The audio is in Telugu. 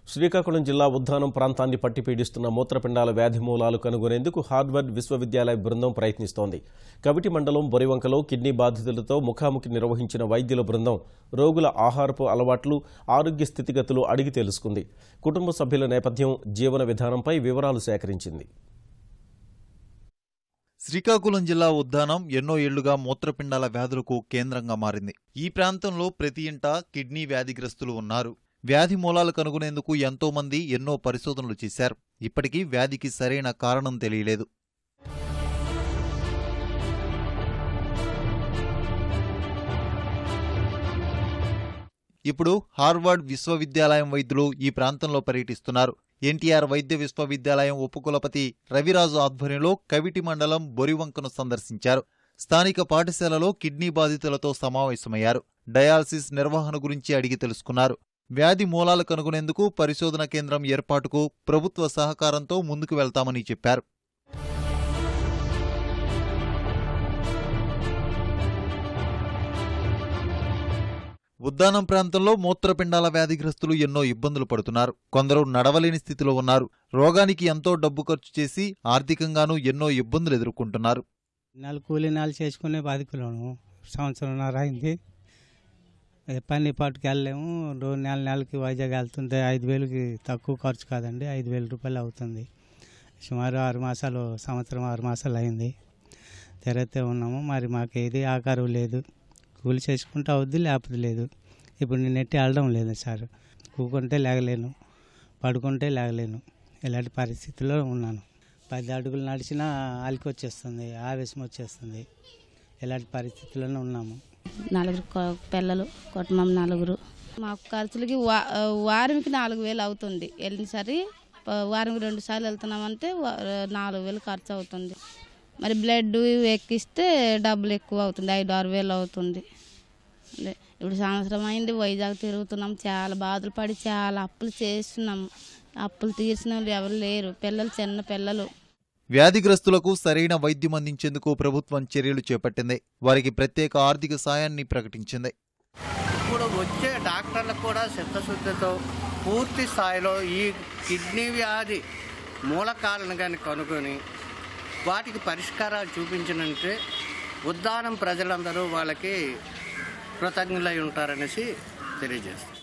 శ్రీకాకుళం జిల్లా ఉద్దానం ప్రాంతాన్ని పట్టిపీడిస్తున్న మూత్రపిండాల వ్యాధి మూలాలు కనుగొనేందుకు హార్వర్డ్ విశ్వవిద్యాలయ బృందం ప్రయత్నిస్తోంది. కవిటి మండలం బొరివంకలో కిడ్నీ బాధితులతో ముఖాముఖి నిర్వహించిన వైద్యుల బృందం రోగుల ఆహారపు అలవాట్లు, ఆరోగ్య స్థితిగతులు అడిగి తెలుసుకుంది. కుటుంబ సభ్యుల నేపథ్యం, జీవన విధానంపై వివరాలు సేకరించింది. శ్రీకాకుళం జిల్లా ఉద్దానం ఎన్నో ఏళ్లుగా మూత్రపిండాల వ్యాధులకు కేంద్రంగా మారింది. ఈ ప్రాంతంలో ప్రతి ఇంటా కిడ్నీ వ్యాధిగ్రస్తులు ఉన్నారు. వ్యాధి మూలాలు కనుగొనేందుకు ఎంతో మంది ఎన్నో పరిశోధనలు చేశారు. ఇప్పటికీ వ్యాధికి సరైన కారణం తెలియలేదు. ఇప్పుడు హార్వర్డ్ విశ్వవిద్యాలయం వైద్యులు ఈ ప్రాంతంలో పర్యటిస్తున్నారు. ఎన్టీఆర్ వైద్య విశ్వవిద్యాలయం ఉపకులపతి రవిరాజు ఆధ్వర్యంలో కవిటి మండలం బొరివంకను సందర్శించారు. స్థానిక పాఠశాలలో కిడ్నీ బాధితులతో సమావేశమయ్యారు. డయాలసిస్ నిర్వహణ గురించి అడిగి తెలుసుకున్నారు. వ్యాధి మూలాలు కనుగొనేందుకు పరిశోధన కేంద్రం ఏర్పాటుకు ప్రభుత్వ సహకారంతో ముందుకు వెళ్తామని చెప్పారు. ఉద్దానం ప్రాంతంలో మూత్రపిండాల వ్యాధిగ్రస్తులు ఎన్నో ఇబ్బందులు పడుతున్నారు. కొందరు నడవలేని స్థితిలో ఉన్నారు. రోగానికి ఎంతో డబ్బు ఖర్చు చేసి ఆర్థికంగానూ ఎన్నో ఇబ్బందులు ఎదుర్కొంటున్నారు. కూలీనాలు చేసుకునే బాధికులను సంవత్సరంన్నర అయింది. పని పాటుకు వెళ్ళలేము. నెలకి వైజాగ్ వెళ్తుంటే 5,000కి తక్కువ ఖర్చు కాదండి. 5,000 రూపాయలు అవుతుంది. సుమారు 6 మాసాలు, సంవత్సరం 6 మాసాలు అయింది. తెరతే ఉన్నాము. మరి మాకు ఏది ఆకారం లేదు. కూలి చేసుకుంటే అవుద్ది, లేకపోతే లేదు. ఇప్పుడు నేను ఎట్టి వెళ్ళడం లేదు సార్. కూకుంటే లేగలేను, పడుకుంటే లేగలేను. ఇలాంటి పరిస్థితుల్లో ఉన్నాను. 10 అడుగులు నడిచినా అలికి వచ్చేస్తుంది, ఆవేశం వచ్చేస్తుంది. ఇలాంటి పరిస్థితుల్లోనే ఉన్నాము. 4 పిల్లలు, కుటుంబం 4. మాకు ఖర్చులకి వారానికి 4,000 అవుతుంది. వెళ్ళినసరి వారం 2 సార్లు వెళ్తున్నామంటే 4,000 ఖర్చు అవుతుంది. మరి బ్లడ్ ఎక్కిస్తే డబ్బులు ఎక్కువ అవుతుంది. 5-6 వేలు అవుతుంది. ఇప్పుడు సంవత్సరం అయింది వైజాగ్ తిరుగుతున్నాం. చాలా బాధలు పడి చాలా అప్పులు చేస్తున్నాము. అప్పులు తీర్చిన వాళ్ళు ఎవరు లేరు. పిల్లలు చిన్న పిల్లలు. వ్యాధిగ్రస్తులకు సరైన వైద్యం అందించేందుకు ప్రభుత్వం చర్యలు చేపట్టింది. వారికి ప్రత్యేక ఆర్థిక సాయాన్ని ప్రకటించింది. ఇప్పుడు వచ్చే డాక్టర్లకు కూడా చిత్తశుద్ధితో పూర్తి స్థాయిలో ఈ కిడ్నీ వ్యాధి మూలకాలను కానీ కనుగొని వాటికి పరిష్కారాలు చూపించినంటే ఉద్దానం ప్రజలందరూ వాళ్ళకి కృతజ్ఞులై ఉంటారనేసి తెలియజేస్తారు.